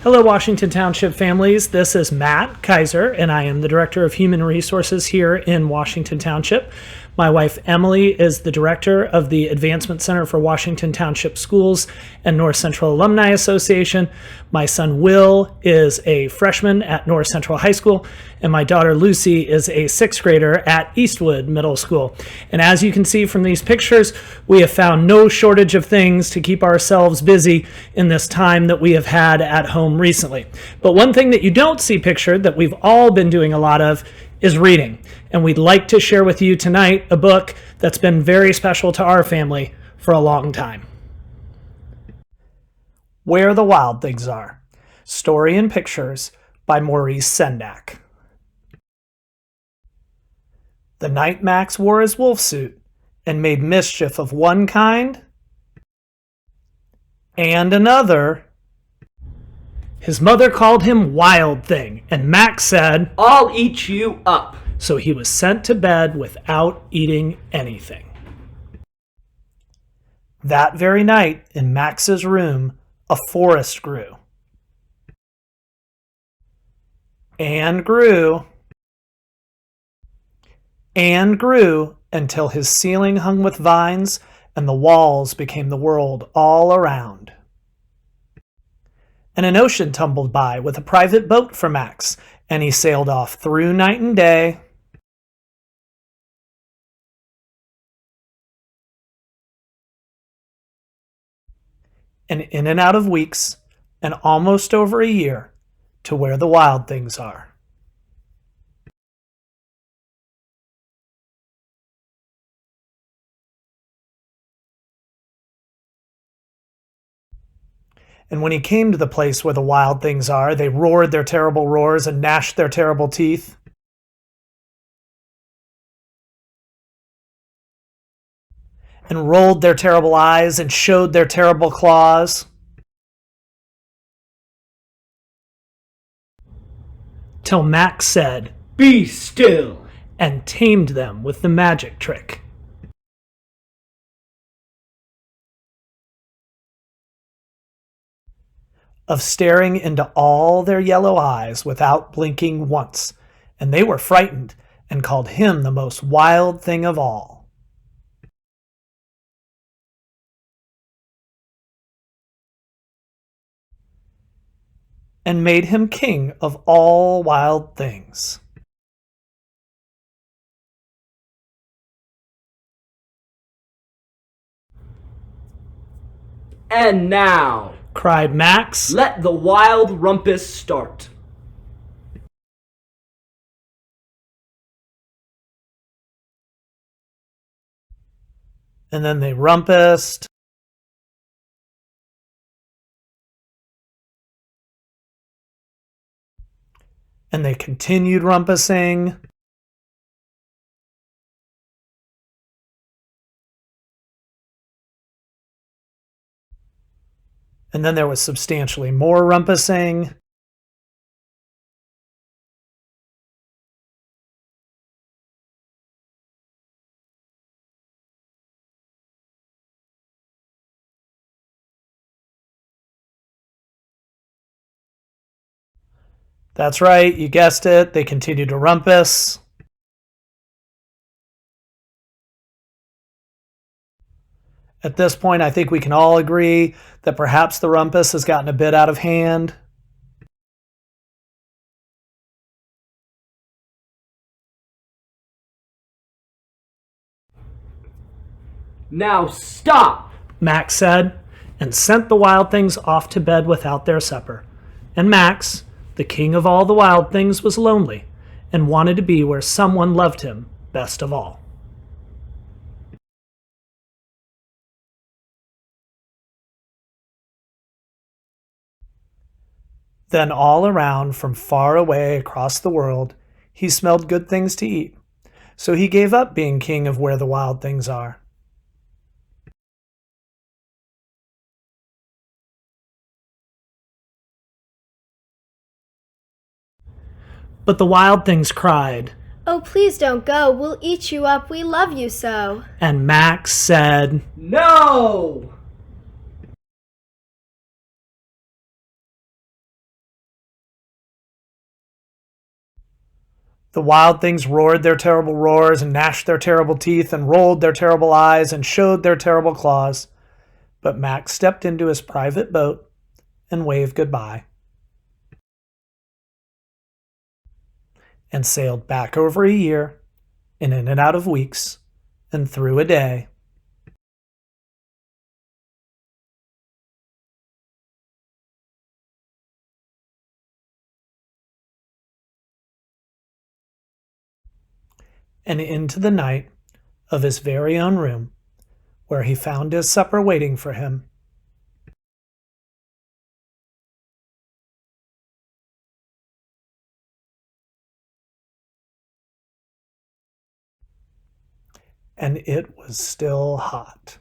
Hello, Washington Township families. This is Matt Kaiser, and I am the Director of Human Resources here in Washington Township. My wife, Emily, is the Director of the Advancement Center for Washington Township Schools and North Central Alumni Association. My son, Will, is a freshman at North Central High School, and my daughter, Lucy, is a sixth grader at Eastwood Middle School. And as you can see from these pictures, we have found no shortage of things to keep ourselves busy in this time that we have had at home recently. But one thing that you don't see pictured that we've all been doing a lot of is reading. And we'd like to share with you tonight a book that's been very special to our family for a long time. Where the Wild Things Are. Story and Pictures by Maurice Sendak. The night Max wore his wolf suit and made mischief of one kind and another, his mother called him Wild Thing, and Max said, "I'll eat you up." So he was sent to bed without eating anything. That very night, in Max's room, a forest grew. And grew. And grew until his ceiling hung with vines and the walls became the world all around. And an ocean tumbled by with a private boat for Max, and he sailed off through night and day. And in and out of weeks, and almost over a year, to where the wild things are. And when he came to the place where the wild things are, they roared their terrible roars and gnashed their terrible teeth. And rolled their terrible eyes and showed their terrible claws. Till Max said, "Be still," and tamed them with the magic trick. Of staring into all their yellow eyes without blinking once, and they were frightened and called him the most wild thing of all. And made him king of all wild things. "And now," cried Max, "let the wild rumpus start." and then they rumpused. And they continued rumpusing. And then there was substantially more rumpusing. That's right, you guessed it, they continued to rumpus. At this point, I think we can all agree that perhaps the rumpus has gotten a bit out of hand. "Now stop," Max said, and sent the wild things off to bed without their supper. And Max, the king of all the wild things, was lonely and wanted to be where someone loved him best of all. Then all around, from far away across the world, he smelled good things to eat. So he gave up being king of where the wild things are. But the wild things cried, "Oh, please don't go. We'll eat you up. We love you so." and Max said, "No!" The wild things roared their terrible roars and gnashed their terrible teeth and rolled their terrible eyes and showed their terrible claws. But Max stepped into his private boat and waved goodbye and sailed back over a year and in and out of weeks and through a day. And into the night of his very own room, where he found his supper waiting for him. And it was still hot.